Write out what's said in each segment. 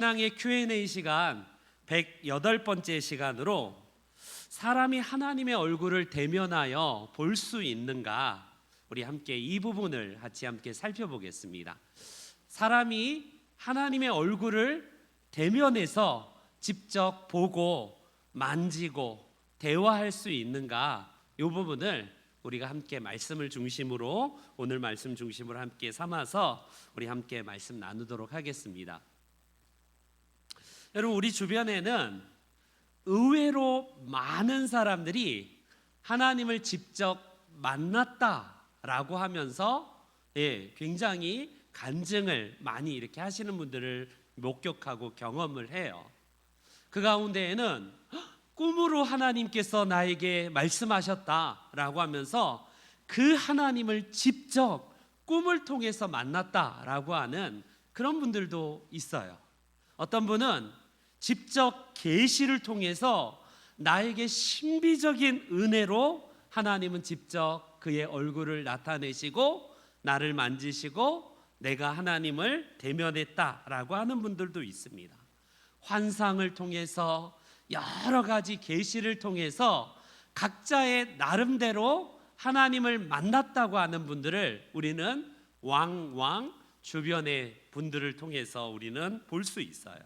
신앙의 Q&A 시간 108번째 시간으로 사람이 하나님의 얼굴을 대면하여 볼 수 있는가, 우리 함께 이 부분을 같이 함께 살펴보겠습니다. 사람이 하나님의 얼굴을 대면해서 직접 보고 만지고 대화할 수 있는가, 이 부분을 우리가 함께 말씀을 중심으로, 오늘 말씀 중심으로 함께 삼아서 우리 함께 말씀 나누도록 하겠습니다. 여러분, 우리 주변에는 의외로 많은 사람들이 하나님을 직접 만났다라고 하면서 굉장히 간증을 많이 이렇게 하시는 분들을 목격하고 경험을 해요. 그 가운데에는 꿈으로 하나님께서 나에게 말씀하셨다라고 하면서 그 하나님을 직접 꿈을 통해서 만났다라고 하는 그런 분들도 있어요. 어떤 분은 직접 계시를 통해서 나에게 신비적인 은혜로 하나님은 직접 그의 얼굴을 나타내시고 나를 만지시고 내가 하나님을 대면했다라고 하는 분들도 있습니다. 환상을 통해서 여러 가지 계시를 통해서 각자의 나름대로 하나님을 만났다고 하는 분들을 우리는 왕왕 주변의 분들을 통해서 우리는 볼 수 있어요.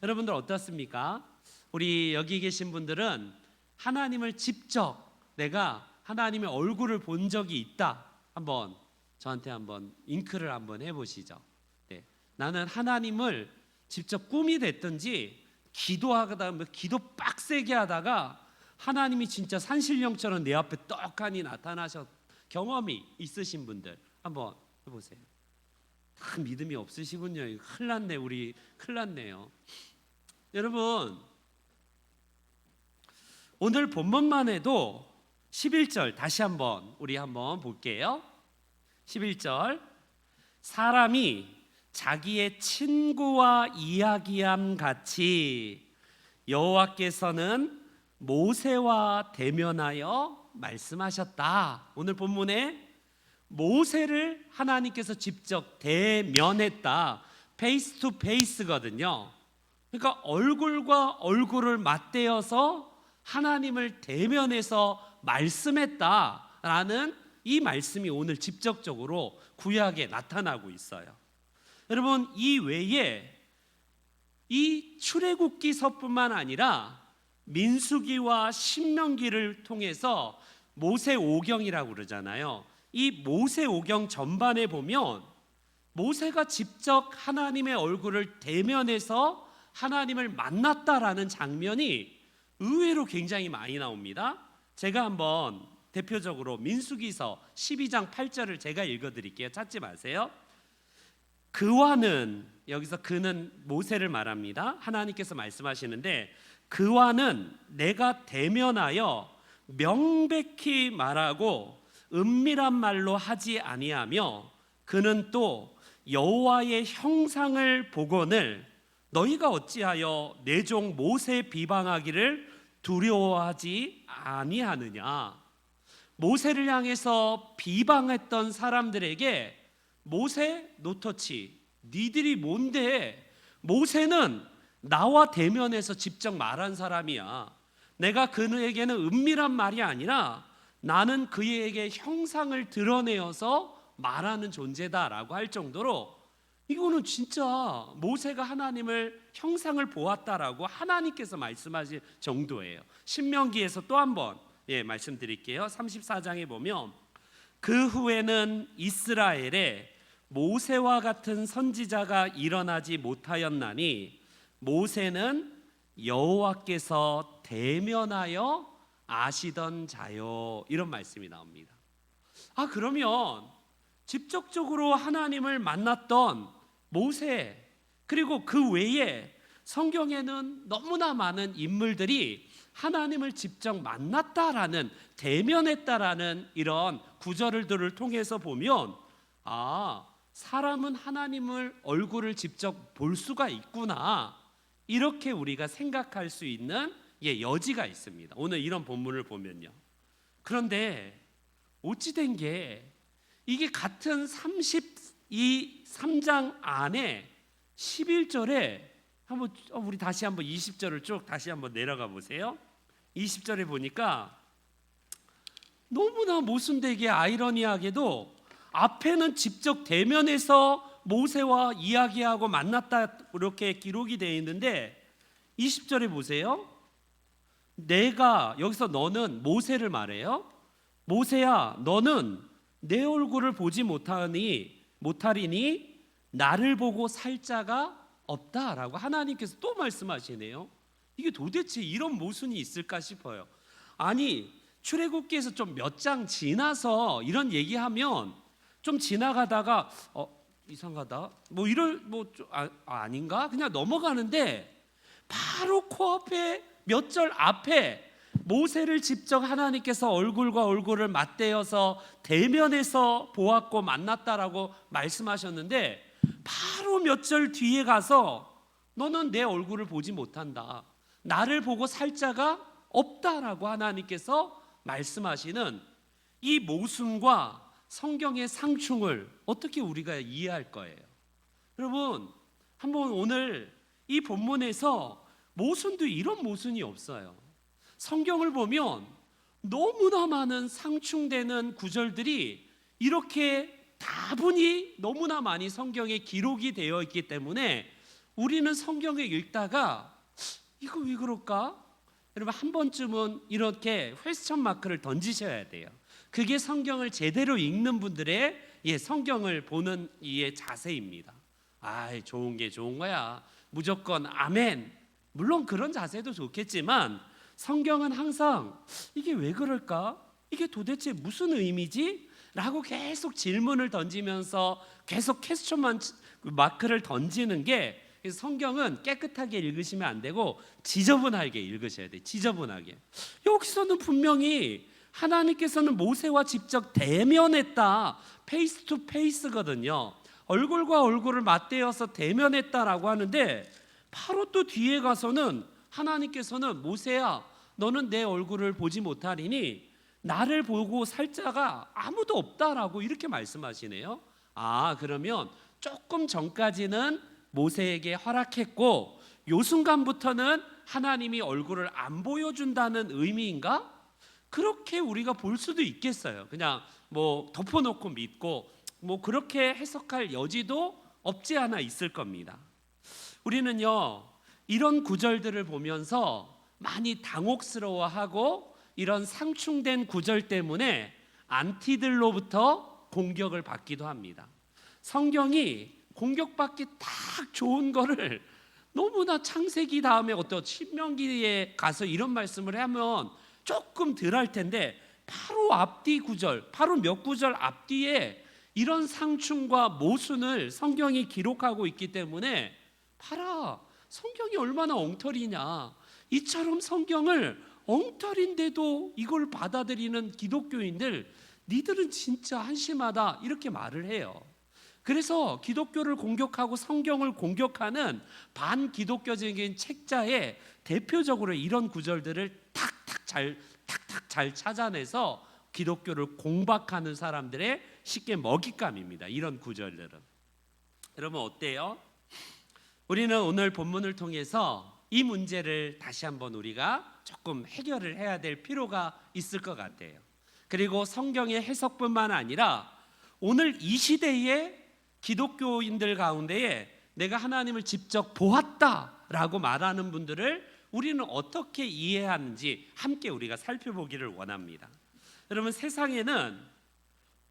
여러분들 어떻습니까? 우리 여기 계신 분들은 하나님을 직접 내가 하나님의 얼굴을 본 적이 있다, 한번 저한테 한번 잉크를 한번 해보시죠. 나는 하나님을 직접 꿈이 됐든지 기도하다가 기도 빡세게 하다가 하나님이 진짜 산신령처럼 내 앞에 떡하니 나타나셨 경험이 있으신 분들 한번 해보세요. 다 믿음이 없으시군요. 큰일 났네, 우리 큰일 났네요. 여러분, 오늘 본문만 해도 11절 다시 한번 우리 한번 볼게요. 11절, 사람이 자기의 친구와 이야기함 같이 여호와께서는 모세와 대면하여 말씀하셨다. 오늘 본문에 모세를 하나님께서 직접 대면했다. 페이스 투 페이스거든요. 그러니까 얼굴과 얼굴을 맞대어서 하나님을 대면해서 말씀했다라는 이 말씀이 오늘 직접적으로 구약에 나타나고 있어요. 여러분, 이 외에 이 출애굽기서뿐만 아니라 민수기와 신명기를 통해서 모세오경이라고 그러잖아요. 이 모세오경 전반에 보면 모세가 직접 하나님의 얼굴을 대면해서 하나님을 만났다라는 장면이 의외로 굉장히 많이 나옵니다. 제가 한번 대표적으로 민수기서 12장 8절을 제가 읽어드릴게요. 찾지 마세요. 그와는, 여기서 그는 모세를 말합니다. 하나님께서 말씀하시는데, 그와는 내가 대면하여 명백히 말하고 은밀한 말로 하지 아니하며 그는 또 여호와의 형상을 보거늘 너희가 어찌하여 내 종 모세 비방하기를 두려워하지 아니하느냐. 모세를 향해서 비방했던 사람들에게 모세 노터치, 니들이 뭔데? 모세는 나와 대면해서 직접 말한 사람이야. 내가 그에게는 은밀한 말이 아니라 나는 그에게 형상을 드러내어서 말하는 존재다라고 할 정도로, 이거는 진짜 모세가 하나님을 형상을 보았다라고 하나님께서 말씀하실 정도예요. 신명기에서 또 한번 말씀드릴게요. 34장에 보면 그 후에는 이스라엘에 모세와 같은 선지자가 일어나지 못하였나니 모세는 여호와께서 대면하여 아시던 자요, 이런 말씀이 나옵니다. 그러면 직접적으로 하나님을 만났던 모세, 그리고 그 외에 성경에는 너무나 많은 인물들이 하나님을 직접 만났다라는, 대면했다라는 이런 구절들을 통해서 보면 사람은 하나님을 얼굴을 직접 볼 수가 있구나, 이렇게 우리가 생각할 수 있는 여지가 있습니다. 오늘 이런 본문을 보면요. 그런데 어찌된 게 이게 같은 32, 3장 안에 11절에 한번 우리 다시 한번 20절을 쭉 다시 한번 내려가 보세요. 20절에 보니까 너무나 모순되게 아이러니하게도 앞에는 직접 대면해서 모세와 이야기하고 만났다 이렇게 기록이 되어 있는데 20절에 보세요. 내가 여기서 너는 모세를 말해요. 모세야 너는 내 얼굴을 보지 못하리니 나를 보고 살 자가 없다라고 하나님께서 또 말씀하시네요. 이게 도대체 이런 모순이 있을까 싶어요. 아니 출애굽기에서 좀 몇 장 지나서 이런 얘기하면 좀 지나가다가 이상하다 뭐 이럴 아닌가 그냥 넘어가는데 바로 코앞에 몇 절 앞에 모세를 직접 하나님께서 얼굴과 얼굴을 맞대어서 대면해서 보았고 만났다라고 말씀하셨는데 바로 몇 절 뒤에 가서 너는 내 얼굴을 보지 못한다, 나를 보고 살 자가 없다라고 하나님께서 말씀하시는 이 모순과 성경의 상충을 어떻게 우리가 이해할 거예요? 여러분 한번 오늘 이 본문에서 모순도 이런 모순이 없어요. 성경을 보면 너무나 많은 상충되는 구절들이 이렇게 다분히 너무나 많이 성경에 기록이 되어 있기 때문에 우리는 성경을 읽다가 이거 왜 그럴까? 여러분 한 번쯤은 이렇게 퀘스천 마크를 던지셔야 돼요. 그게 성경을 제대로 읽는 분들의 성경을 보는 이의 자세입니다. 좋은 게 좋은 거야, 무조건 아멘. 물론 그런 자세도 좋겠지만 성경은 항상 이게 왜 그럴까? 이게 도대체 무슨 의미지? 라고 계속 질문을 던지면서 계속 퀘스천 마크를 던지는 게, 성경은 깨끗하게 읽으시면 안 되고 지저분하게 읽으셔야 돼요. 지저분하게. 여기서는 분명히 하나님께서는 모세와 직접 대면했다, 페이스 투 페이스거든요. 얼굴과 얼굴을 맞대어서 대면했다라고 하는데 바로 또 뒤에 가서는 하나님께서는 모세야 너는 내 얼굴을 보지 못하리니 나를 보고 살 자가 아무도 없다라고 이렇게 말씀하시네요. 그러면 조금 전까지는 모세에게 허락했고 요 순간부터는 하나님이 얼굴을 안 보여준다는 의미인가? 그렇게 우리가 볼 수도 있겠어요. 그냥 뭐 덮어놓고 믿고 뭐 그렇게 해석할 여지도 없지 않아 있을 겁니다. 우리는요 이런 구절들을 보면서 많이 당혹스러워하고 이런 상충된 구절 때문에 안티들로부터 공격을 받기도 합니다. 성경이 공격받기 딱 좋은 거를 너무나 창세기 다음에 어떤 신명기에 가서 이런 말씀을 하면 조금 덜 할 텐데 바로 앞뒤 구절, 바로 몇 구절 앞뒤에 이런 상충과 모순을 성경이 기록하고 있기 때문에 봐라, 성경이 얼마나 엉터리냐, 이처럼 성경을 엉터리인데도 이걸 받아들이는 기독교인들, 니들은 진짜 한심하다 이렇게 말을 해요. 그래서 기독교를 공격하고 성경을 공격하는 반기독교적인 책자에 대표적으로 이런 구절들을 탁탁 잘 찾아내서 기독교를 공박하는 사람들의 쉽게 먹잇감입니다. 이런 구절들은. 여러분 어때요? 우리는 오늘 본문을 통해서 이 문제를 다시 한번 우리가 조금 해결을 해야 될 필요가 있을 것 같아요. 그리고 성경의 해석뿐만 아니라 오늘 이 시대의 기독교인들 가운데에 내가 하나님을 직접 보았다라고 말하는 분들을 우리는 어떻게 이해하는지 함께 우리가 살펴보기를 원합니다. 여러분 세상에는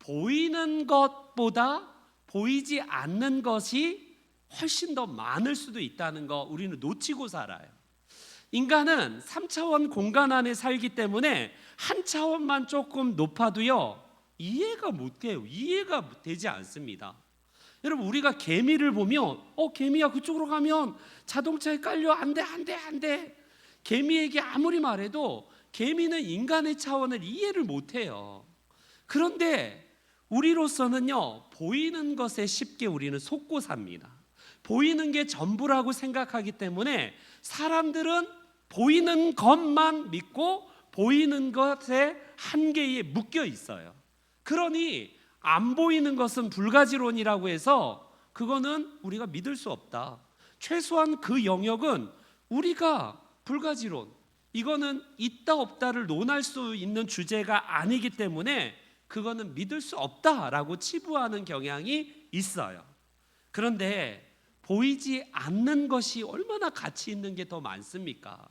보이는 것보다 보이지 않는 것이 훨씬 더 많을 수도 있다는 거 우리는 놓치고 살아요. 인간은 3차원 공간 안에 살기 때문에 한 차원만 조금 높아도요 이해가 못해요. 이해가 되지 않습니다. 여러분 우리가 개미를 보면 개미야 그쪽으로 가면 자동차에 깔려, 안 돼. 개미에게 아무리 말해도 개미는 인간의 차원을 이해를 못해요. 그런데 우리로서는요 보이는 것에 쉽게 우리는 속고 삽니다. 보이는 게 전부라고 생각하기 때문에 사람들은 보이는 것만 믿고 보이는 것의 한계에 묶여 있어요. 그러니 안 보이는 것은 불가지론이라고 해서 그거는 우리가 믿을 수 없다. 최소한 그 영역은 우리가 불가지론, 이거는 있다 없다를 논할 수 있는 주제가 아니기 때문에 그거는 믿을 수 없다라고 치부하는 경향이 있어요. 그런데 보이지 않는 것이 얼마나 가치 있는 게 더 많습니까?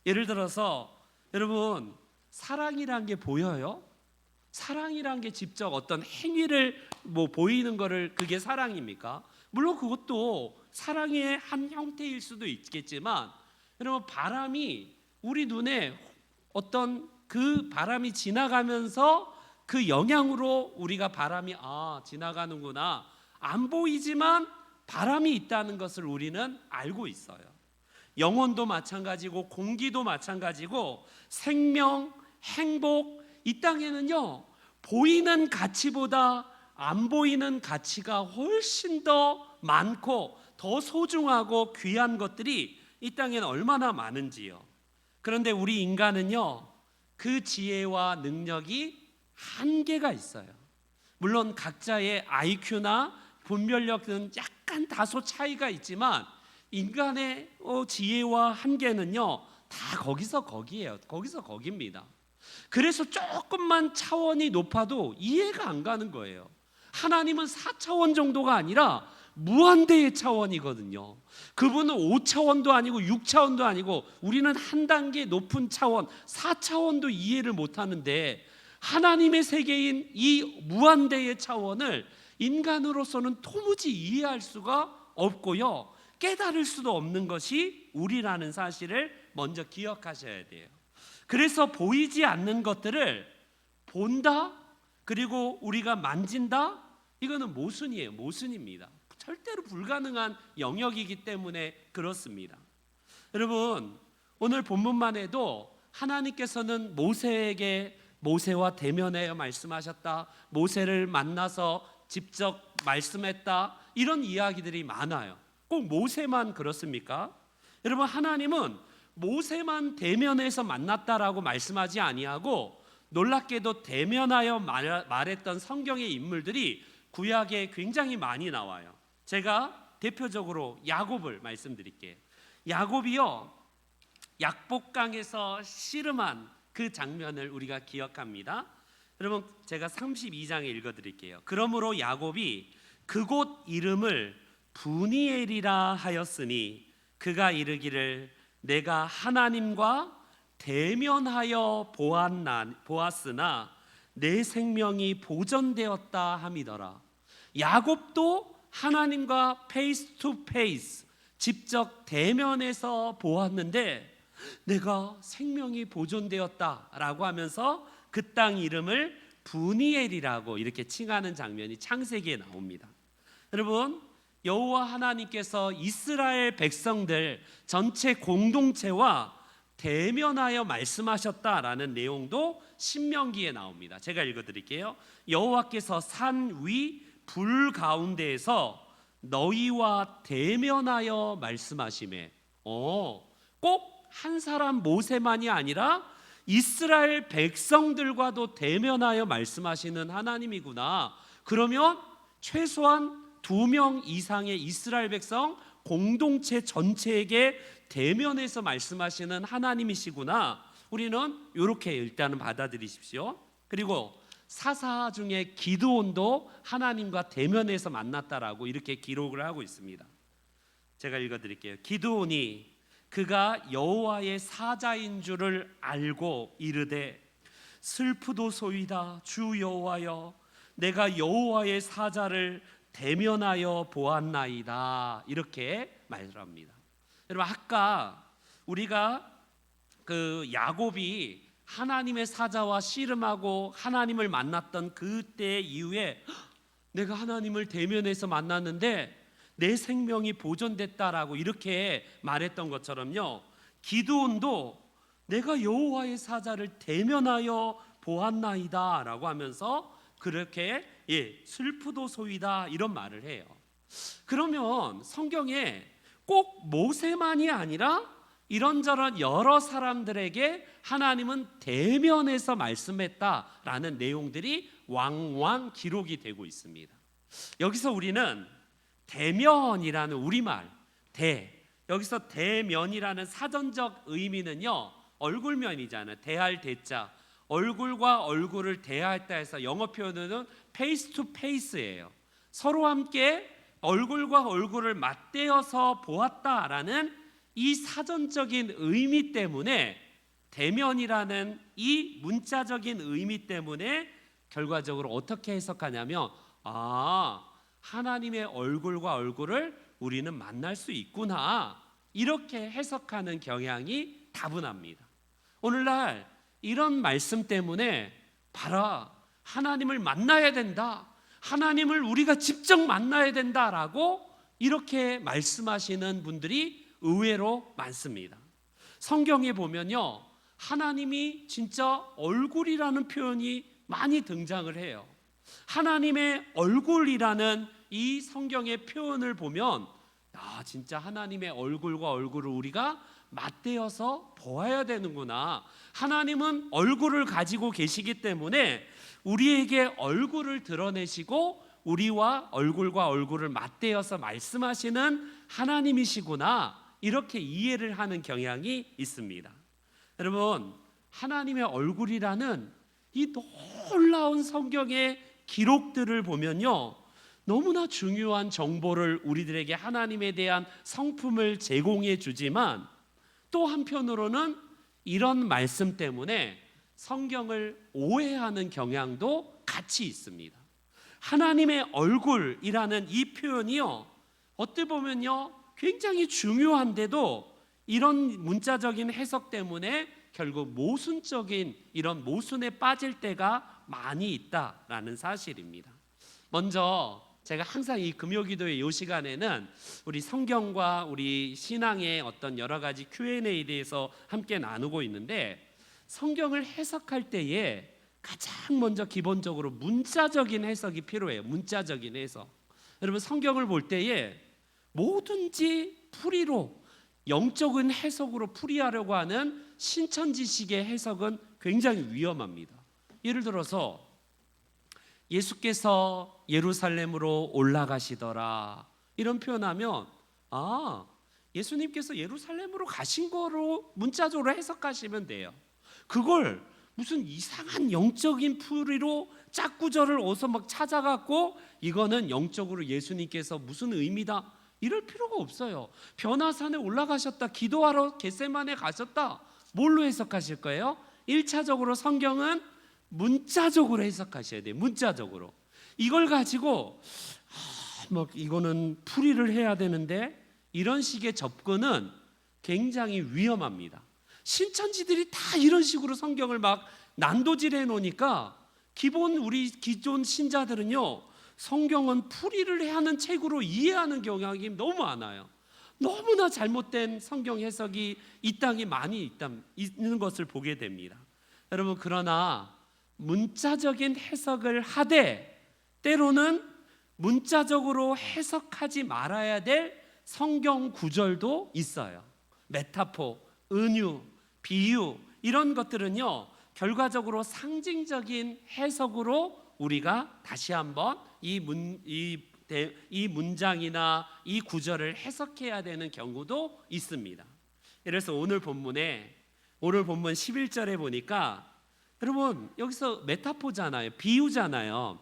예를 들어서 여러분, 사랑이란 게 보여요? 사랑이란 게 직접 어떤 행위를 보이는 거를 그게 사랑입니까? 물론 그것도 사랑의 한 형태일 수도 있겠지만, 여러분, 바람이 우리 눈에 어떤 그 바람이 지나가면서 그 영향으로 우리가 바람이 지나가는구나, 안 보이지만 바람이 있다는 것을 우리는 알고 있어요. 영혼도 마찬가지고 공기도 마찬가지고 생명, 행복, 이 땅에는요, 보이는 가치보다 안 보이는 가치가 훨씬 더 많고 더 소중하고 귀한 것들이 이 땅에는 얼마나 많은지요. 그런데 우리 인간은요, 그 지혜와 능력이 한계가 있어요. 물론 각자의 IQ나 분별력은 약간 다소 차이가 있지만 인간의 지혜와 한계는요, 다 거기서 거기예요. 거기서 거기입니다. 그래서 조금만 차원이 높아도 이해가 안 가는 거예요. 하나님은 4차원 정도가 아니라 무한대의 차원이거든요. 그분은 5차원도 아니고 6차원도 아니고 우리는 한 단계 높은 차원 4차원도 이해를 못하는데, 하나님의 세계인 이 무한대의 차원을 인간으로서는 도무지 이해할 수가 없고요, 깨달을 수도 없는 것이 우리라는 사실을 먼저 기억하셔야 돼요. 그래서 보이지 않는 것들을 본다, 그리고 우리가 만진다, 이거는 모순이에요. 모순입니다. 절대로 불가능한 영역이기 때문에 그렇습니다. 여러분, 오늘 본문만 해도 하나님께서는 모세와 대면하여 말씀하셨다, 모세를 만나서 직접 말씀했다, 이런 이야기들이 많아요. 꼭 모세만 그렇습니까? 여러분, 하나님은 모세만 대면해서 만났다라고 말씀하지 아니하고, 놀랍게도 대면하여 말했던 성경의 인물들이 구약에 굉장히 많이 나와요. 제가 대표적으로 야곱을 말씀드릴게요. 야곱이요, 약복강에서 씨름한 그 장면을 우리가 기억합니다. 여러분, 제가 32장에 읽어드릴게요. 그러므로 야곱이 그곳 이름을 브니엘이라 하였으니 그가 이르기를 내가 하나님과 대면하여 보았으나 내 생명이 보존되었다 함이더라. 야곱도 하나님과 페이스 투 페이스, 직접 대면해서 보았는데 내가 생명이 보존되었다라고 하면서 그 땅 이름을 브니엘이라고 이렇게 칭하는 장면이 창세기에 나옵니다. 여러분, 여호와 하나님께서 이스라엘 백성들 전체 공동체와 대면하여 말씀하셨다라는 내용도 신명기에 나옵니다. 제가 읽어드릴게요. 여호와께서 산 위 불 가운데에서 너희와 대면하여 말씀하시매. 꼭 한 사람 모세만이 아니라 이스라엘 백성들과도 대면하여 말씀하시는 하나님이구나. 그러면 최소한 2명 이상의 이스라엘 백성 공동체 전체에게 대면해서 말씀하시는 하나님이시구나. 우리는 이렇게 일단은 받아들이십시오. 그리고 사사 중에 기드온도 하나님과 대면해서 만났다라고 이렇게 기록을 하고 있습니다. 제가 읽어드릴게요. 기드온이 그가 여호와의 사자인 줄을 알고 이르되 슬프도소이다 주 여호와여 내가 여호와의 사자를 대면하여 보았나이다, 이렇게 말합니다. 여러분, 아까 우리가 그 야곱이 하나님의 사자와 씨름하고 하나님을 만났던 그때 이후에 내가 하나님을 대면해서 만났는데 내 생명이 보존됐다라고 이렇게 말했던 것처럼요, 기드온도 내가 여호와의 사자를 대면하여 보았나이다 라고 하면서 그렇게 슬프도소이다 이런 말을 해요. 그러면 성경에 꼭 모세만이 아니라 이런저런 여러 사람들에게 하나님은 대면해서 말씀했다라는 내용들이 왕왕 기록이 되고 있습니다. 여기서 우리는 대면이라는 우리말 여기서 대면이라는 사전적 의미는요, 얼굴면이잖아요. 대할 대자, 얼굴과 얼굴을 대하였다 해서 영어 표현은 페이스 투 페이스예요. 서로 함께 얼굴과 얼굴을 맞대어서 보았다라는 이 사전적인 의미 때문에, 대면이라는 이 문자적인 의미 때문에 결과적으로 어떻게 해석하냐면, 하나님의 얼굴과 얼굴을 우리는 만날 수 있구나, 이렇게 해석하는 경향이 다분합니다. 오늘날 이런 말씀 때문에 봐라, 하나님을 만나야 된다, 하나님을 우리가 직접 만나야 된다라고 이렇게 말씀하시는 분들이 의외로 많습니다. 성경에 보면요, 하나님이 진짜 얼굴이라는 표현이 많이 등장을 해요. 하나님의 얼굴이라는 이 성경의 표현을 보면 진짜 하나님의 얼굴과 얼굴을 우리가 맞대어서 보아야 되는구나. 하나님은 얼굴을 가지고 계시기 때문에 우리에게 얼굴을 드러내시고 우리와 얼굴과 얼굴을 맞대어서 말씀하시는 하나님이시구나, 이렇게 이해를 하는 경향이 있습니다. 여러분, 하나님의 얼굴이라는 이 놀라운 성경의 기록들을 보면요, 너무나 중요한 정보를 우리들에게 하나님에 대한 성품을 제공해 주지만, 또 한편으로는 이런 말씀 때문에 성경을 오해하는 경향도 같이 있습니다. 하나님의 얼굴이라는 이 표현이요, 어떻게 보면요 굉장히 중요한데도 이런 문자적인 해석 때문에 결국 모순적인 이런 모순에 빠질 때가 많이 있다라는 사실입니다. 먼저 제가 항상 이 금요기도의 이 시간에는 우리 성경과 우리 신앙의 어떤 여러 가지 Q&A에 대해서 함께 나누고 있는데, 성경을 해석할 때에 가장 먼저 기본적으로 문자적인 해석이 필요해요. 문자적인 해석. 여러분, 성경을 볼 때에 뭐든지 풀이로, 영적인 해석으로 풀이하려고 하는 신천지식의 해석은 굉장히 위험합니다. 예를 들어서 예수께서 예루살렘으로 올라가시더라, 이런 표현하면 예수님께서 예루살렘으로 가신 거로 문자적으로 해석하시면 돼요. 그걸 무슨 이상한 영적인 풀이로 짝구절을 어디서 막 찾아갖고 이거는 영적으로 예수님께서 무슨 의미다, 이럴 필요가 없어요. 변화산에 올라가셨다, 기도하러 겟세마네 가셨다, 뭘로 해석하실 거예요? 1차적으로 성경은 문자적으로 해석하셔야 돼요. 문자적으로. 이걸 가지고 이거는 풀이를 해야 되는데, 이런 식의 접근은 굉장히 위험합니다. 신천지들이 다 이런 식으로 성경을 막 난도질해 놓으니까 우리 기존 신자들은요, 성경은 풀이를 하는 책으로 이해하는 경향이 너무 많아요. 너무나 잘못된 성경 해석이 이 땅에 많이 있는 것을 보게 됩니다. 여러분, 그러나 문자적인 해석을 하되 때로는 문자적으로 해석하지 말아야 될 성경 구절도 있어요. 메타포, 은유, 비유, 이런 것들은요 결과적으로 상징적인 해석으로 우리가 다시 한번 이 문장이나 이 구절을 해석해야 되는 경우도 있습니다. 그래서 오늘 본문 11절에 보니까, 여러분 여기서 메타포잖아요. 비유잖아요.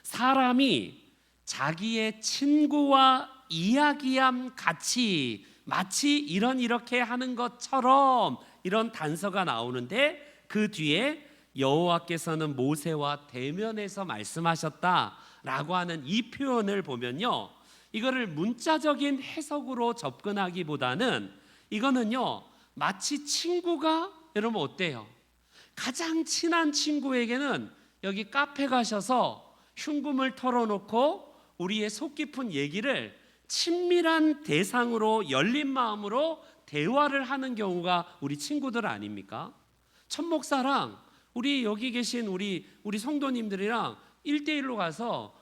사람이 자기의 친구와 이야기함 같이, 마치 이렇게 하는 것처럼, 이런 단서가 나오는데, 그 뒤에 여호와께서는 모세와 대면해서 말씀하셨다라고 하는 이 표현을 보면요, 이거를 문자적인 해석으로 접근하기보다는 이거는요 마치 친구가, 여러분 어때요? 가장 친한 친구에게는 여기 카페 가셔서 흉금을 털어놓고 우리의 속 깊은 얘기를 친밀한 대상으로 열린 마음으로 대화를 하는 경우가 우리 친구들 아닙니까? 천목사랑 우리 여기 계신 우리 성도님들이랑 1대1로 가서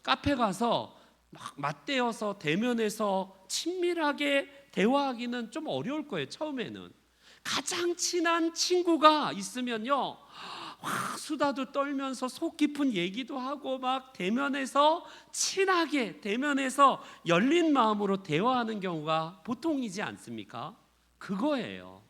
카페 가서 막 맞대어서 대면해서 친밀하게 대화하기는 좀 어려울 거예요. 처음에는. 가장 친한 친구가 있으면요 막 수다도 떨면서 속 깊은 얘기도 하고 막 대면해서 친하게 대면해서 열린 마음으로 대화하는 경우가 보통이지 않습니까? 그거예요.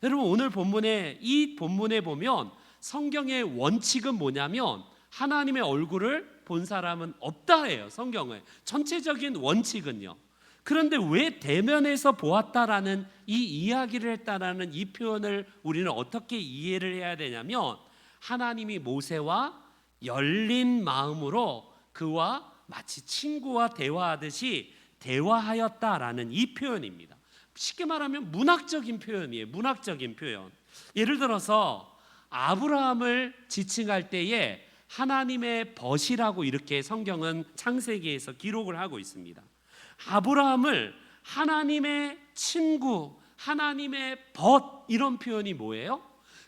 여러분 오늘 본문에 이 본문에 보면 성경의 원칙은 뭐냐면 하나님의 얼굴을 본 사람은 없다예요. 성경의 전체적인 원칙은요. 그런데 왜 대면에서 보았다라는 이 이야기를 했다라는 이 표현을 우리는 어떻게 이해를 해야 되냐면 하나님이 모세와 열린 마음으로 그와 마치 친구와 대화하듯이 대화하였다라는 이 표현입니다. 쉽게 말하면 문학적인 표현이에요. 문학적인 표현. 예를 들어서 아브라함을 지칭할 때에 하나님의 벗이라고 이렇게 성경은 창세기에서 기록을 하고 있습니다. 아브라함을 하나님의 친구, 하나님의 벗 이런 표현이 뭐예요?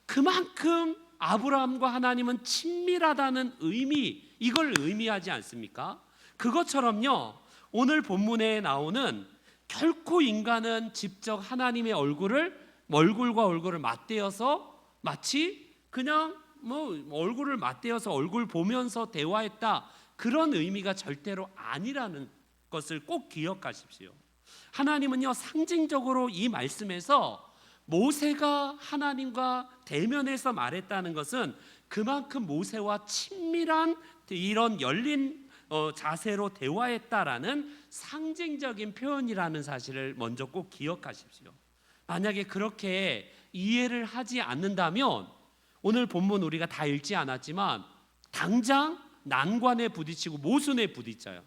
그만큼 아브라함과 하나님은 친밀하다는 의미, 이걸 의미하지 않습니까? 그것처럼요 오늘 본문에 나오는 결코 인간은 직접 하나님의 얼굴과 얼굴을 맞대어서 마치 그냥 얼굴을 맞대어서 얼굴 보면서 대화했다, 그런 의미가 절대로 아니라는 것을 꼭 기억하십시오. 하나님은요 상징적으로 이 말씀에서 모세가 하나님과 대면해서 말했다는 것은 그만큼 모세와 친밀한 이런 열린 자세로 대화했다라는 상징적인 표현이라는 사실을 먼저 꼭 기억하십시오. 만약에 그렇게 이해를 하지 않는다면 오늘 본문 우리가 다 읽지 않았지만 당장 난관에 부딪히고 모순에 부딪혀요.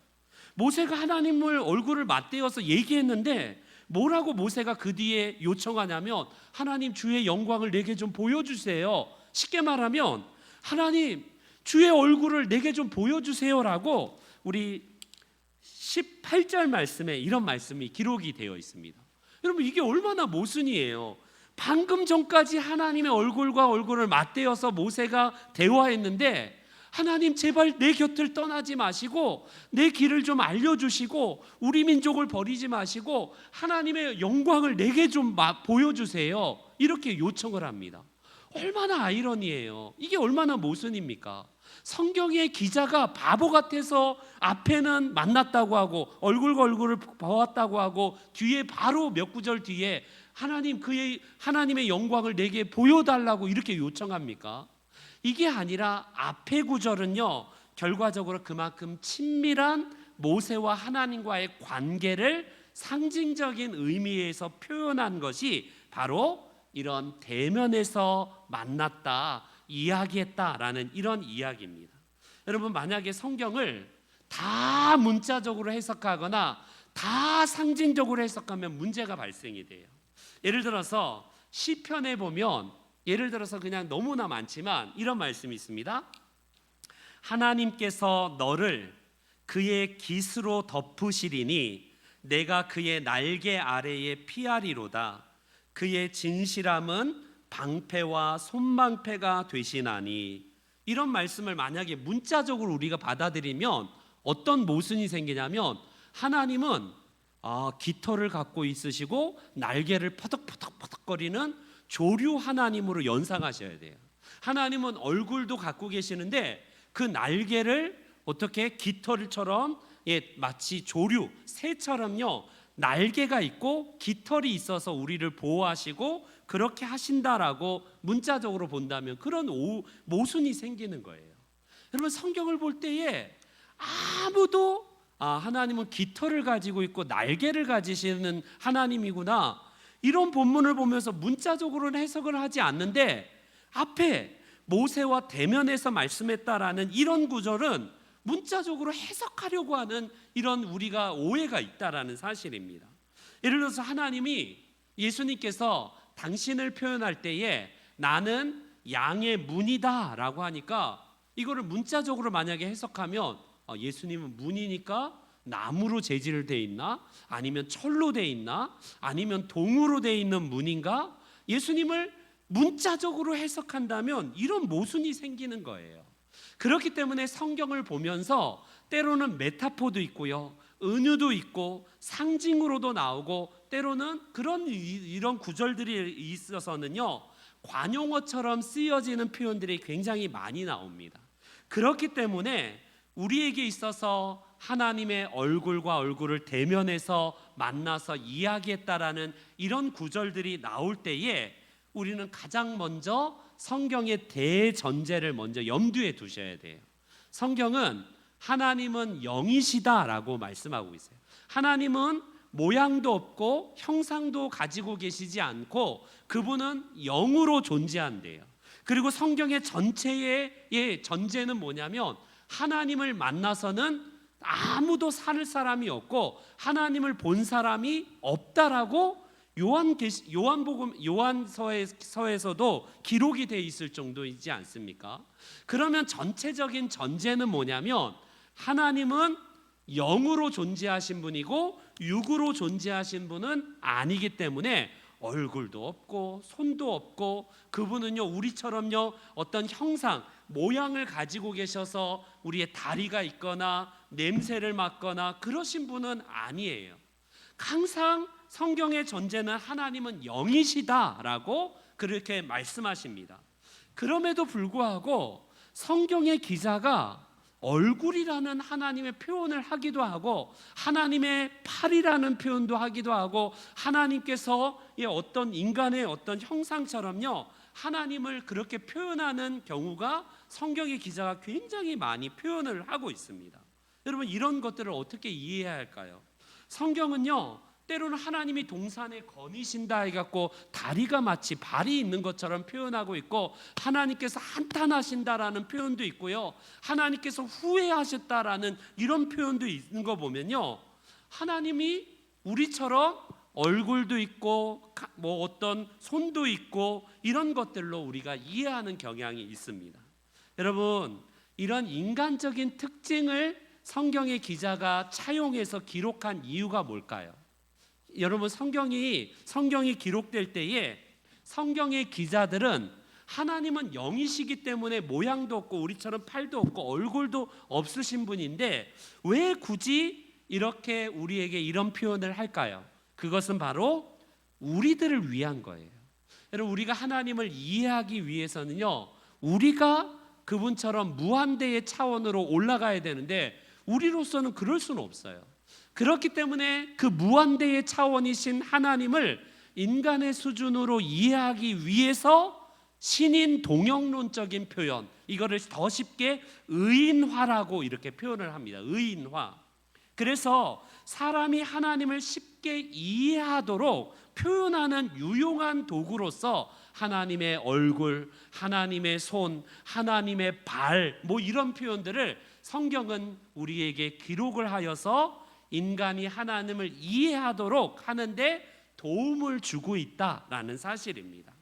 모세가 하나님을 얼굴을 맞대어서 얘기했는데 뭐라고 모세가 그 뒤에 요청하냐면 하나님 주의 영광을 내게 좀 보여주세요. 쉽게 말하면 하나님 주의 얼굴을 내게 좀 보여주세요라고 우리 18절 말씀에 이런 말씀이 기록이 되어 있습니다. 여러분 이게 얼마나 모순이에요. 방금 전까지 하나님의 얼굴과 얼굴을 맞대어서 모세가 대화했는데 하나님 제발 내 곁을 떠나지 마시고 내 길을 좀 알려주시고 우리 민족을 버리지 마시고 하나님의 영광을 내게 좀 보여주세요, 이렇게 요청을 합니다. 얼마나 아이러니해요. 이게 얼마나 모순입니까? 성경의 기자가 바보 같아서 앞에는 만났다고 하고 얼굴과 얼굴을 보았다고 하고 뒤에 바로 몇 구절 뒤에 하나님 하나님의 영광을 내게 보여달라고 이렇게 요청합니까? 이게 아니라 앞의 구절은요 결과적으로 그만큼 친밀한 모세와 하나님과의 관계를 상징적인 의미에서 표현한 것이 바로 이런 대면에서 만났다, 이야기했다라는 이런 이야기입니다. 여러분 만약에 성경을 다 문자적으로 해석하거나 다 상징적으로 해석하면 문제가 발생이 돼요. 예를 들어서 시편에 보면 예를 들어서 그냥 너무나 많지만 이런 말씀이 있습니다. 하나님께서 너를 그의 깃으로 덮으시리니 내가 그의 날개 아래에 피하리로다. 그의 진실함은 방패와 손방패가 되시나니. 이런 말씀을 만약에 문자적으로 우리가 받아들이면 어떤 모순이 생기냐면 하나님은 깃털을 갖고 있으시고 날개를 퍼덕퍼덕거리는 조류 하나님으로 연상하셔야 돼요. 하나님은 얼굴도 갖고 계시는데 그 날개를 어떻게 깃털처럼 마치 조류, 새처럼요 날개가 있고 깃털이 있어서 우리를 보호하시고 그렇게 하신다라고 문자적으로 본다면 그런 모순이 생기는 거예요. 여러분 성경을 볼 때에 아무도 하나님은 깃털을 가지고 있고 날개를 가지시는 하나님이구나, 이런 본문을 보면서 문자적으로는 해석을 하지 않는데 앞에 모세와 대면해서 말씀했다라는 이런 구절은 문자적으로 해석하려고 하는 이런 우리가 오해가 있다라는 사실입니다. 예를 들어서 하나님이 예수님께서 당신을 표현할 때에 나는 양의 문이다 라고 하니까 이거를 문자적으로 만약에 해석하면 예수님은 문이니까 나무로 재질을 돼 있나? 아니면 철로 돼 있나? 아니면 동으로 돼 있는 문인가? 예수님을 문자적으로 해석한다면 이런 모순이 생기는 거예요. 그렇기 때문에 성경을 보면서 때로는 메타포도 있고요, 은유도 있고 상징으로도 나오고 때로는 이런 구절들이 있어서는요 관용어처럼 쓰여지는 표현들이 굉장히 많이 나옵니다. 그렇기 때문에 우리에게 있어서 하나님의 얼굴과 얼굴을 대면해서 만나서 이야기했다라는 이런 구절들이 나올 때에 우리는 가장 먼저 성경의 대전제를 먼저 염두에 두셔야 돼요. 성경은 하나님은 영이시다라고 말씀하고 있어요. 하나님은 모양도 없고 형상도 가지고 계시지 않고 그분은 영으로 존재한대요. 그리고 성경의 전체의 전제는 뭐냐면 하나님을 만나서는 아무도 살 사람이 없고 하나님을 본 사람이 없다라고 요한서에서도 기록이 돼 있을 정도이지 않습니까? 그러면 전체적인 전제는 뭐냐면 하나님은 영으로 존재하신 분이고 육으로 존재하신 분은 아니기 때문에 얼굴도 없고 손도 없고 그분은요 우리처럼요 어떤 형상 모양을 가지고 계셔서 우리의 다리가 있거나 냄새를 맡거나 그러신 분은 아니에요. 항상 성경의 전제는 하나님은 영이시다라고 그렇게 말씀하십니다. 그럼에도 불구하고 성경의 기자가 얼굴이라는 하나님의 표현을 하기도 하고 하나님의 팔이라는 표현도 하기도 하고 하나님께서 어떤 인간의 어떤 형상처럼요 하나님을 그렇게 표현하는 경우가 성경의 기자가 굉장히 많이 표현을 하고 있습니다. 여러분 이런 것들을 어떻게 이해해야 할까요? 성경은요 때로는 하나님이 동산에 거니신다 해갖고 다리가 마치 발이 있는 것처럼 표현하고 있고 하나님께서 한탄하신다라는 표현도 있고요 하나님께서 후회하셨다라는 이런 표현도 있는 거 보면요 하나님이 우리처럼 얼굴도 있고 뭐 어떤 손도 있고 이런 것들로 우리가 이해하는 경향이 있습니다. 여러분 이런 인간적인 특징을 성경의 기자가 차용해서 기록한 이유가 뭘까요? 여러분 성경이 기록될 때에 성경의 기자들은 하나님은 영이시기 때문에 모양도 없고 우리처럼 팔도 없고 얼굴도 없으신 분인데 왜 굳이 이렇게 우리에게 이런 표현을 할까요? 그것은 바로 우리들을 위한 거예요. 여러분 우리가 하나님을 이해하기 위해서는요 우리가 그분처럼 무한대의 차원으로 올라가야 되는데 우리로서는 그럴 수는 없어요. 그렇기 때문에 그 무한대의 차원이신 하나님을 인간의 수준으로 이해하기 위해서 신인 동영론적인 표현 이거를 더 쉽게 의인화라고 이렇게 표현을 합니다. 의인화. 그래서 사람이 하나님을 쉽게 이해하도록 표현하는 유용한 도구로서 하나님의 얼굴, 하나님의 손, 하나님의 발 뭐 이런 표현들을 성경은 우리에게 기록을 하여서 인간이 하나님을 이해하도록 하는데 도움을 주고 있다라는 사실입니다.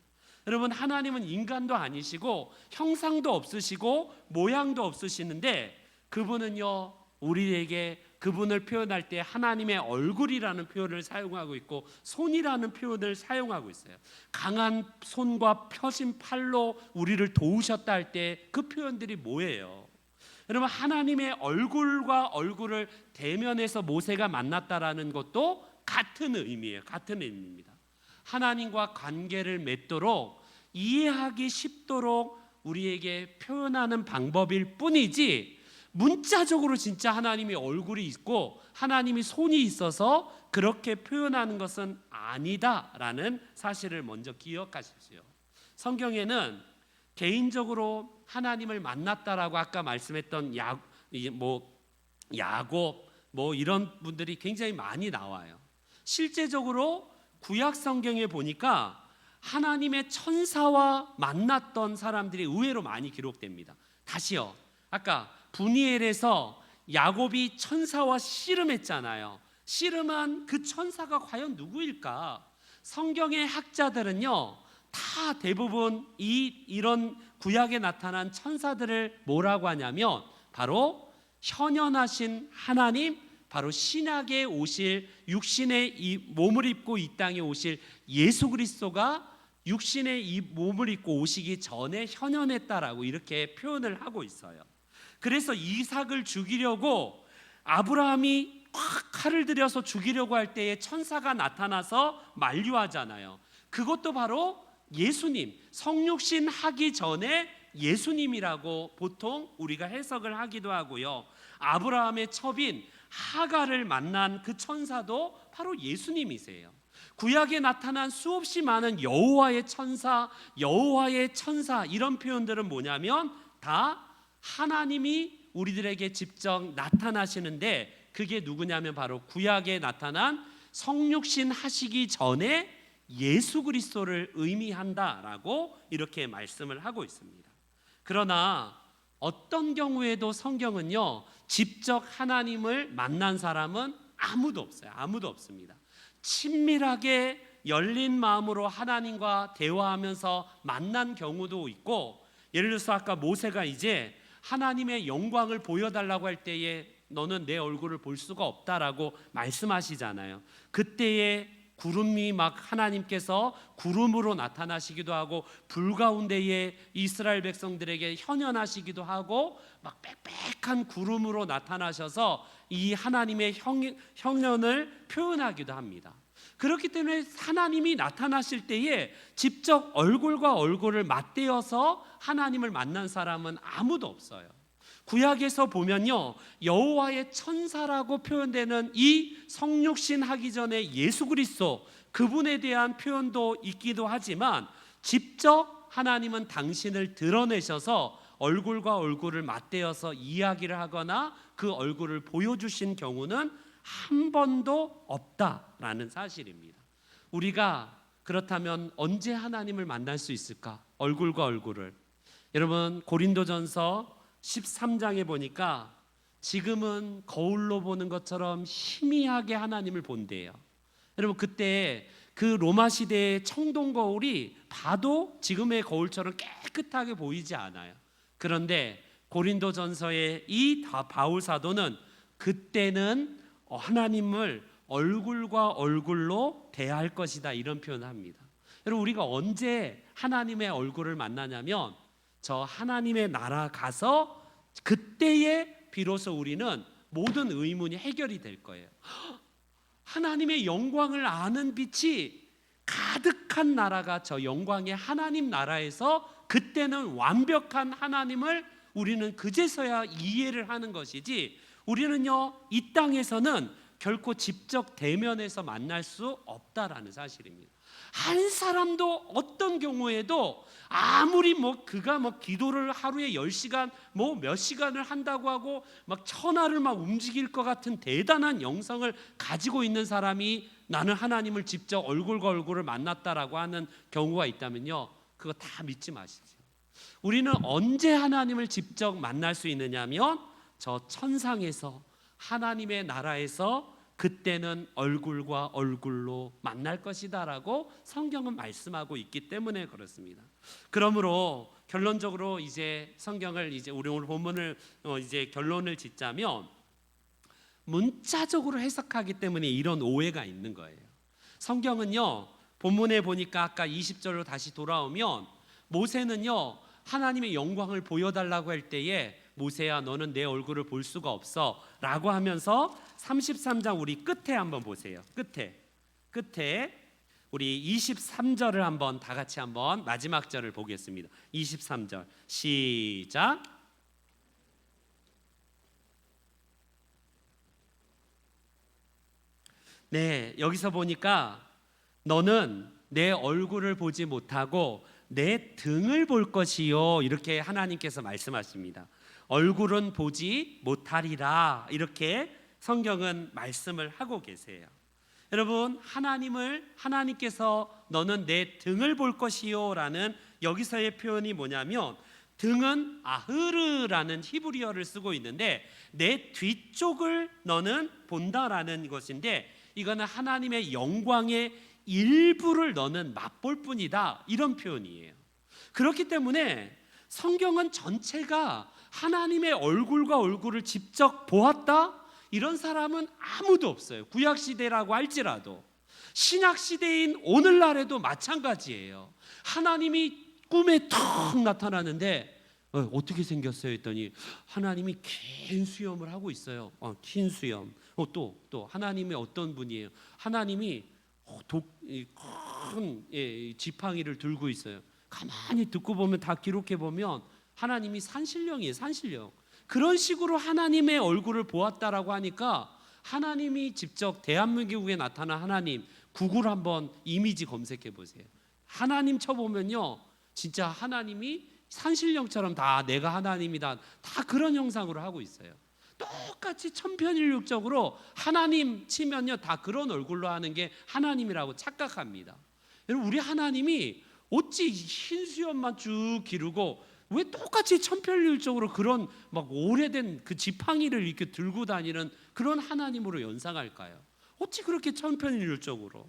여러분 하나님은 인간도 아니시고 형상도 없으시고 모양도 없으시는데 그분은요 우리에게 그분을 표현할 때 하나님의 얼굴이라는 표현을 사용하고 있고 손이라는 표현을 사용하고 있어요. 강한 손과 펴신 팔로 우리를 도우셨다 할 때 그 표현들이 뭐예요? 여러분 하나님의 얼굴과 얼굴을 대면해서 모세가 만났다라는 것도 같은 의미예요. 같은 의미입니다. 하나님과 관계를 맺도록 이해하기 쉽도록 우리에게 표현하는 방법일 뿐이지 문자적으로 진짜 하나님이 얼굴이 있고 하나님이 손이 있어서 그렇게 표현하는 것은 아니다라는 사실을 먼저 기억하십시오. 성경에는 개인적으로 하나님을 만났다라고 아까 말씀했던 야곱 뭐 이런 분들이 굉장히 많이 나와요. 실제적으로 구약 성경에 보니까 하나님의 천사와 만났던 사람들이 의외로 많이 기록됩니다. 다시요. 아까 분이엘에서 야곱이 천사와 씨름했잖아요. 씨름한 그 천사가 과연 누구일까? 성경의 학자들은요. 다 대부분 이런 구약에 나타난 천사들을 뭐라고 하냐면 바로 현현하신 하나님, 바로 신약에 오실 육신의 이 몸을 입고 이 땅에 오실 예수 그리스도가 육신의 이 몸을 입고 오시기 전에 현현했다라고 이렇게 표현을 하고 있어요. 그래서 이삭을 죽이려고 아브라함이 확 칼을 들여서 죽이려고 할 때에 천사가 나타나서 만류하잖아요. 그것도 바로 예수님, 성육신 하기 전에 예수님이라고 보통 우리가 해석을 하기도 하고요. 아브라함의 첩인 하갈을 만난 그 천사도 바로 예수님이세요. 구약에 나타난 수없이 많은 여호와의 천사, 여호와의 천사 이런 표현들은 뭐냐면 다 하나님이 우리들에게 직접 나타나시는데, 그게 누구냐면 바로 구약에 나타난 성육신 하시기 전에 예수 그리스도를 의미한다라고 이렇게 말씀을 하고 있습니다. 그러나 어떤 경우에도 성경은요, 직접 하나님을 만난 사람은 아무도 없어요. 아무도 없습니다. 친밀하게 열린 마음으로 하나님과 대화하면서 만난 경우도 있고, 예를 들어서 아까 모세가 이제 하나님의 영광을 보여달라고 할 때에 너는 내 얼굴을 볼 수가 없다라고 말씀하시잖아요. 그때에 구름이 막 하나님께서 구름으로 나타나시기도 하고, 불 가운데에 이스라엘 백성들에게 현현하시기도 하고, 막 빽빽한 구름으로 나타나셔서 이 하나님의 형연을 표현하기도 합니다. 그렇기 때문에 하나님이 나타나실 때에 직접 얼굴과 얼굴을 맞대어서 하나님을 만난 사람은 아무도 없어요. 구약에서 보면요, 여호와의 천사라고 표현되는 이 성육신 하기 전에 예수 그리스도, 그분에 대한 표현도 있기도 하지만 직접 하나님은 당신을 드러내셔서 얼굴과 얼굴을 맞대어서 이야기를 하거나 그 얼굴을 보여주신 경우는 한 번도 없다라는 사실입니다. 우리가 그렇다면 언제 하나님을 만날 수 있을까? 얼굴과 얼굴을. 여러분, 고린도전서 13장에 보니까 지금은 거울로 보는 것처럼 희미하게 하나님을 본대요. 여러분, 그때 그 로마 시대의 청동 거울이 봐도 지금의 거울처럼 깨끗하게 보이지 않아요. 그런데 고린도전서의 이 바울 사도는 그때는 하나님을 얼굴과 얼굴로 대할 것이다, 이런 표현을 합니다. 여러분, 우리가 언제 하나님의 얼굴을 만나냐면 저 하나님의 나라 가서 그때에 비로소 우리는 모든 의문이 해결이 될 거예요. 하나님의 영광을 아는 빛이 가득한 나라가 저 영광의 하나님 나라에서, 그때는 완벽한 하나님을 우리는 그제서야 이해를 하는 것이지, 우리는요 이 땅에서는 결코 직접 대면해서 만날 수 없다라는 사실입니다. 한 사람도 어떤 경우에도 아무리 그가 기도를 하루에 10시간 몇 시간을 한다고 하고 막 천하를 막 움직일 것 같은 대단한 영성을 가지고 있는 사람이 나는 하나님을 직접 얼굴과 얼굴을 만났다라고 하는 경우가 있다면요, 그거 다 믿지 마시죠. 우리는 언제 하나님을 직접 만날 수 있느냐면 저 천상에서, 하나님의 나라에서, 그때는 얼굴과 얼굴로 만날 것이다라고 성경은 말씀하고 있기 때문에 그렇습니다. 그러므로 결론적으로 이제 성경을 이제 우리 오늘 본문을 이제 결론을 짓자면, 문자적으로 해석하기 때문에 이런 오해가 있는 거예요. 성경은요, 본문에 보니까 아까 20절로 다시 돌아오면 모세는요 하나님의 영광을 보여달라고 할 때에 모세야 너는 내 얼굴을 볼 수가 없어 라고 하면서 33장 우리 끝에 한번 보세요. 끝에 우리 23절을 한번 다 같이 한번 마지막 절을 보겠습니다. 23절 시작. 네, 여기서 보니까 너는 내 얼굴을 보지 못하고 내 등을 볼 것이요, 이렇게 하나님께서 말씀하십니다. 얼굴은 보지 못하리라, 이렇게 성경은 말씀을 하고 계세요. 여러분, 하나님께서 너는 내 등을 볼 것이요 라는 여기서의 표현이 뭐냐면, 등은 아흐르라는 히브리어를 쓰고 있는데 내 뒤쪽을 너는 본다라는 것인데, 이거는 하나님의 영광의 일부를 너는 맛볼 뿐이다, 이런 표현이에요. 그렇기 때문에 성경은 전체가 하나님의 얼굴과 얼굴을 직접 보았다, 이런 사람은 아무도 없어요. 구약시대라고 할지라도. 신약시대인 오늘날에도 마찬가지예요. 하나님이 꿈에 턱 나타나는데 어떻게 생겼어요 했더니 하나님이 긴 수염을 하고 있어요. 긴 수염. 또 하나님이 어떤 분이에요? 하나님이 큰 큰 지팡이를 들고 있어요. 가만히 듣고 보면 다 기록해 보면 하나님이 산신령이에요. 산신령. 그런 식으로 하나님의 얼굴을 보았다라고 하니까 하나님이 직접 대한민국에 나타난 하나님 구글 한번 이미지 검색해 보세요. 하나님 쳐보면요 진짜 하나님이 산신령처럼 다 내가 하나님이다 다 그런 형상으로 하고 있어요. 똑같이 천편일률적으로 하나님 치면요 다 그런 얼굴로 하는 게 하나님이라고 착각합니다. 여러분 우리 하나님이 어찌 흰 수염만 쭉 기르고 왜 똑같이 천편일률적으로 그런 막 오래된 그 지팡이를 이렇게 들고 다니는 그런 하나님으로 연상할까요? 어찌 그렇게 천편일률적으로?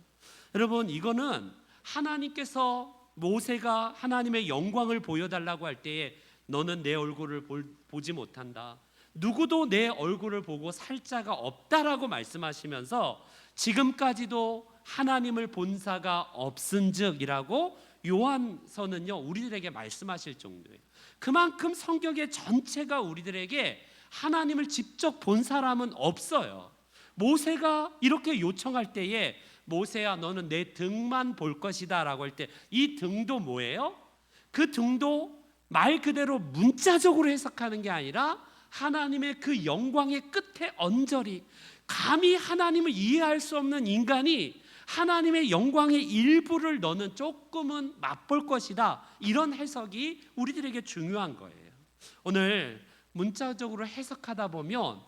여러분 이거는 하나님께서 모세가 하나님의 영광을 보여달라고 할 때에 너는 내 얼굴을 보지 못한다. 누구도 내 얼굴을 보고 살 자가 없다라고 말씀하시면서 지금까지도 하나님을 본 자가 없은즉이라고 요한서는요 우리들에게 말씀하실 정도예요. 그만큼 성경의 전체가 우리들에게 하나님을 직접 본 사람은 없어요. 모세가 이렇게 요청할 때에 모세야 너는 내 등만 볼 것이다 라고 할 때 이 등도 뭐예요? 그 등도 말 그대로 문자적으로 해석하는 게 아니라 하나님의 그 영광의 끝에 언저리, 감히 하나님을 이해할 수 없는 인간이 하나님의 영광의 일부를 너는 조금은 맛볼 것이다. 이런 해석이 우리들에게 중요한 거예요. 오늘 문자적으로 해석하다 보면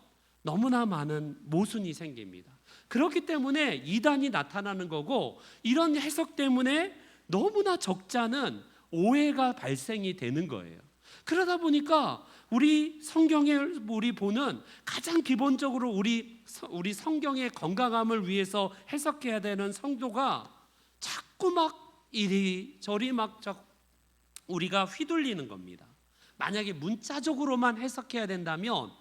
너무나 많은 모순이 생깁니다. 그렇기 때문에 이단이 나타나는 거고 이런 해석 때문에 너무나 적잖은 오해가 발생이 되는 거예요. 그러다 보니까 우리 성경에 우리 보는 가장 기본적으로 우리 성경의 건강함을 위해서 해석해야 되는 성도가 자꾸 막 이리저리 막 우리가 휘둘리는 겁니다. 만약에 문자적으로만 해석해야 된다면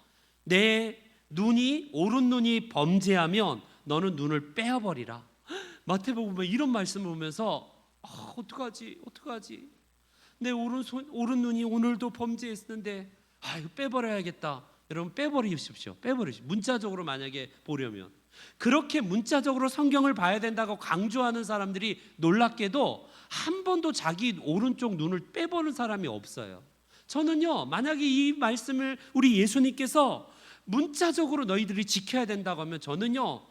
내 눈이 오른 눈이 범죄하면 너는 눈을 빼어버리라. 마태복음 보면 이런 말씀을 보면서 어떡하지? 내 오른 눈이 오늘도 범죄했는데 이거 빼버려야겠다. 여러분 빼버리십시오. 문자적으로 만약에 보려면 그렇게 문자적으로 성경을 봐야 된다고 강조하는 사람들이 놀랍게도 한 번도 자기 오른쪽 눈을 빼보는 사람이 없어요. 저는요 만약에 이 말씀을 우리 예수님께서 문자적으로 너희들이 지켜야 된다고 하면 저는요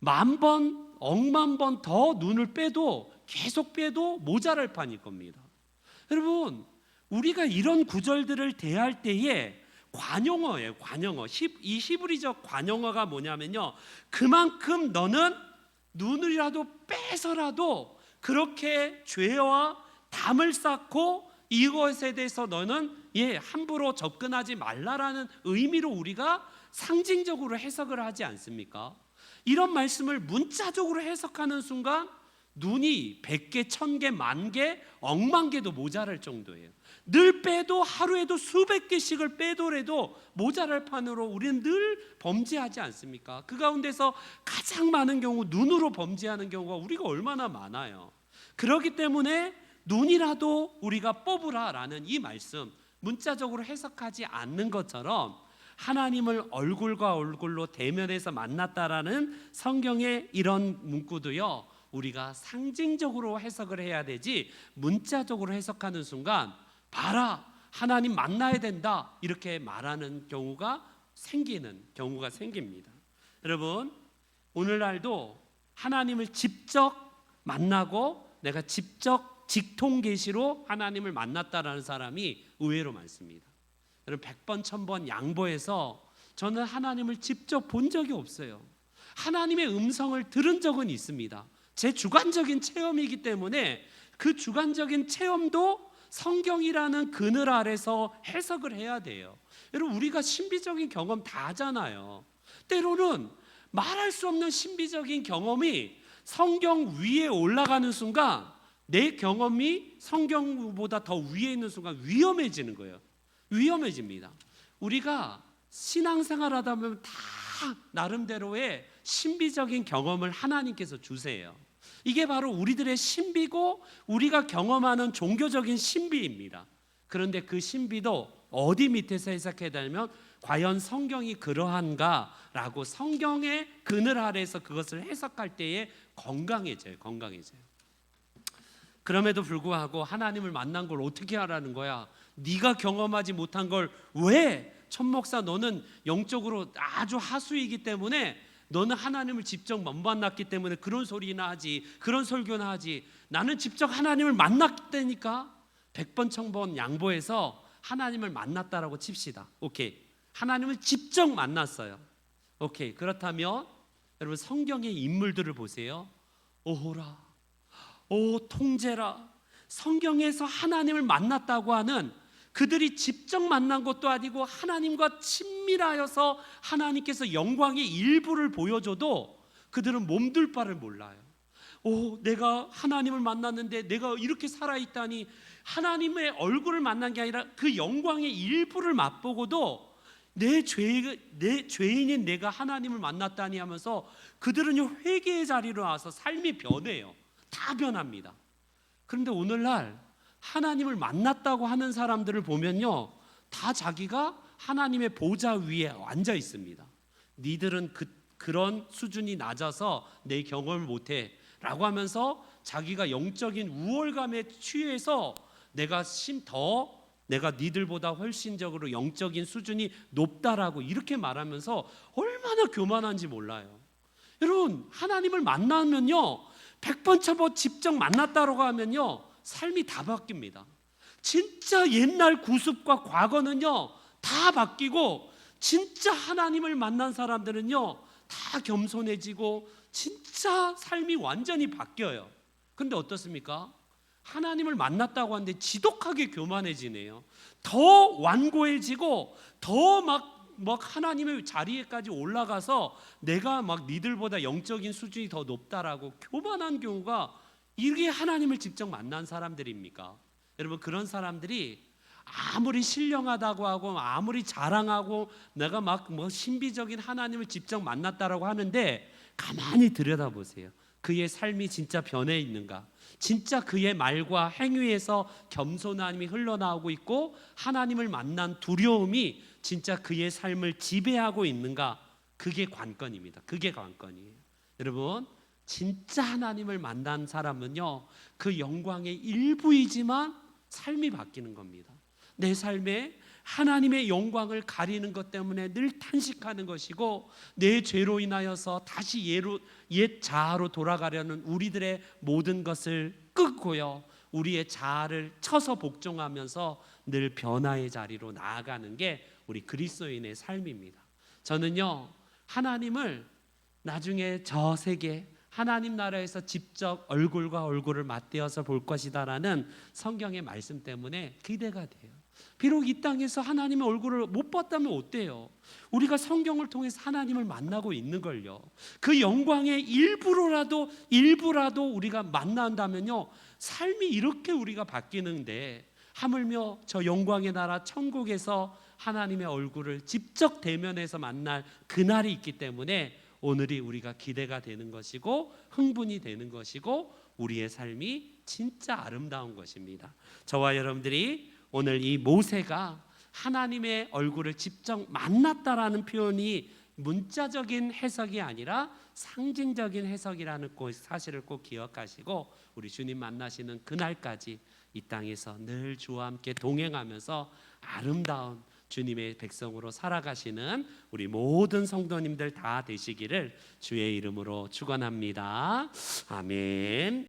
10,000번, 억만 번 더 눈을 빼도 계속 빼도 모자랄 판일 겁니다. 여러분 우리가 이런 구절들을 대할 때에 관용어예요. 관용어. 이 히브리적 관용어가 뭐냐면요 그만큼 너는 눈을이라도 빼서라도 그렇게 죄와 담을 쌓고 이것에 대해서 너는 함부로 접근하지 말라라는 의미로 우리가 상징적으로 해석을 하지 않습니까? 이런 말씀을 문자적으로 해석하는 순간 눈이 100개, 1000개, 10,000개, 억만 개도 모자랄 정도예요. 늘 빼도 하루에도 수백 개씩을 빼더라도 모자랄 판으로 우리는 늘 범죄하지 않습니까? 그 가운데서 가장 많은 경우 눈으로 범죄하는 경우가 우리가 얼마나 많아요. 그렇기 때문에 눈이라도 우리가 뽑으라라는 이 말씀 문자적으로 해석하지 않는 것처럼 하나님을 얼굴과 얼굴로 대면해서 만났다라는 성경의 이런 문구도요 우리가 상징적으로 해석을 해야 되지 문자적으로 해석하는 순간 봐라 하나님 만나야 된다 이렇게 말하는 경우가 생깁니다. 여러분 오늘날도 하나님을 직접 만나고 내가 직접 직통계시로 하나님을 만났다라는 사람이 의외로 많습니다. 여러분 100번 1000번 양보해서 저는 하나님을 직접 본 적이 없어요. 하나님의 음성을 들은 적은 있습니다. 제 주관적인 체험이기 때문에 그 주관적인 체험도 성경이라는 그늘 아래서 해석을 해야 돼요. 여러분 우리가 신비적인 경험 다 하잖아요. 때로는 말할 수 없는 신비적인 경험이 성경 위에 올라가는 순간 내 경험이 성경보다 더 위에 있는 순간 위험해지는 거예요. 위험해집니다. 우리가 신앙생활 하다 보면 다 나름대로의 신비적인 경험을 하나님께서 주세요. 이게 바로 우리들의 신비고 우리가 경험하는 종교적인 신비입니다. 그런데 그 신비도 어디 밑에서 해석해야 되냐면 과연 성경이 그러한가라고 성경의 그늘 아래에서 그것을 해석할 때에 건강해져요. 그럼에도 불구하고 하나님을 만난 걸 어떻게 하라는 거야? 네가 경험하지 못한 걸 왜? 천 목사, 너는 영적으로 아주 하수이기 때문에 너는 하나님을 직접 못 만났기 때문에 그런 소리나 하지, 그런 설교나 하지. 나는 직접 하나님을 만났다니까. 100번 1000번 양보해서 하나님을 만났다라고 칩시다. 오케이, 하나님을 직접 만났어요. 오케이, 그렇다면 여러분 성경의 인물들을 보세요. 오호라, 오 통제라. 성경에서 하나님을 만났다고 하는 그들이 직접 만난 것도 아니고 하나님과 친밀하여서 하나님께서 영광의 일부를 보여줘도 그들은 몸둘 바를 몰라요. 오, 내가 하나님을 만났는데 내가 이렇게 살아있다니. 하나님의 얼굴을 만난 게 아니라 그 영광의 일부를 맛보고도 내 죄인인 내가 하나님을 만났다니 하면서 그들은 회개의 자리로 와서 삶이 변해요. 다 변합니다. 그런데 오늘날 하나님을 만났다고 하는 사람들을 보면요, 다 자기가 하나님의 보좌 위에 앉아 있습니다. 니들은 그런 수준이 낮아서 내 경험을 못해 라고 하면서 자기가 영적인 우월감에 취해서 내가 니들보다 훨씬적으로 영적인 수준이 높다라고 이렇게 말하면서 얼마나 교만한지 몰라요. 여러분, 하나님을 만나면요, 100번 1000번 직접 만났다고 하면요, 삶이 다 바뀝니다. 진짜 옛날 구습과 과거는요 다 바뀌고, 진짜 하나님을 만난 사람들은요 다 겸손해지고 진짜 삶이 완전히 바뀌어요. 근데 어떻습니까? 하나님을 만났다고 하는데 지독하게 교만해지네요. 더 완고해지고 더 막 하나님의 자리에까지 올라가서 내가 막 니들보다 영적인 수준이 더 높다라고 교만한 경우가, 이게 하나님을 직접 만난 사람들입니까? 여러분, 그런 사람들이 아무리 신령하다고 하고 아무리 자랑하고 내가 막 신비적인 하나님을 직접 만났다라고 하는데 가만히 들여다보세요. 그의 삶이 진짜 변해 있는가? 진짜 그의 말과 행위에서 겸손함이 흘러나오고 있고 하나님을 만난 두려움이 진짜 그의 삶을 지배하고 있는가? 그게 관건입니다. 그게 관건이에요. 여러분, 진짜 하나님을 만난 사람은요, 그 영광의 일부이지만 삶이 바뀌는 겁니다. 내 삶에 하나님의 영광을 가리는 것 때문에 늘 탄식하는 것이고, 내 죄로 인하여서 다시 옛 자아로 돌아가려는 우리들의 모든 것을 끊고요, 우리의 자아를 쳐서 복종하면서 늘 변화의 자리로 나아가는 게 우리 그리스도인의 삶입니다. 저는요, 하나님을 나중에 저 세계 하나님 나라에서 직접 얼굴과 얼굴을 맞대어서 볼 것이다라는 성경의 말씀 때문에 기대가 돼요. 비록 이 땅에서 하나님의 얼굴을 못 봤다면 어때요? 우리가 성경을 통해서 하나님을 만나고 있는 걸요. 그 영광의 일부라도 우리가 만난다면요, 삶이 이렇게 우리가 바뀌는데, 하물며 저 영광의 나라 천국에서 하나님의 얼굴을 직접 대면해서 만날 그날이 있기 때문에 오늘이 우리가 기대가 되는 것이고 흥분이 되는 것이고 우리의 삶이 진짜 아름다운 것입니다. 저와 여러분들이 오늘 이 모세가 하나님의 얼굴을 직접 만났다라는 표현이 문자적인 해석이 아니라 상징적인 해석이라는 사실을 꼭 기억하시고, 우리 주님 만나시는 그날까지 이 땅에서 늘 주와 함께 동행하면서 아름다운 주님의 백성으로 살아가시는 우리 모든 성도님들 다 되시기를 주의 이름으로 축원합니다. 아멘.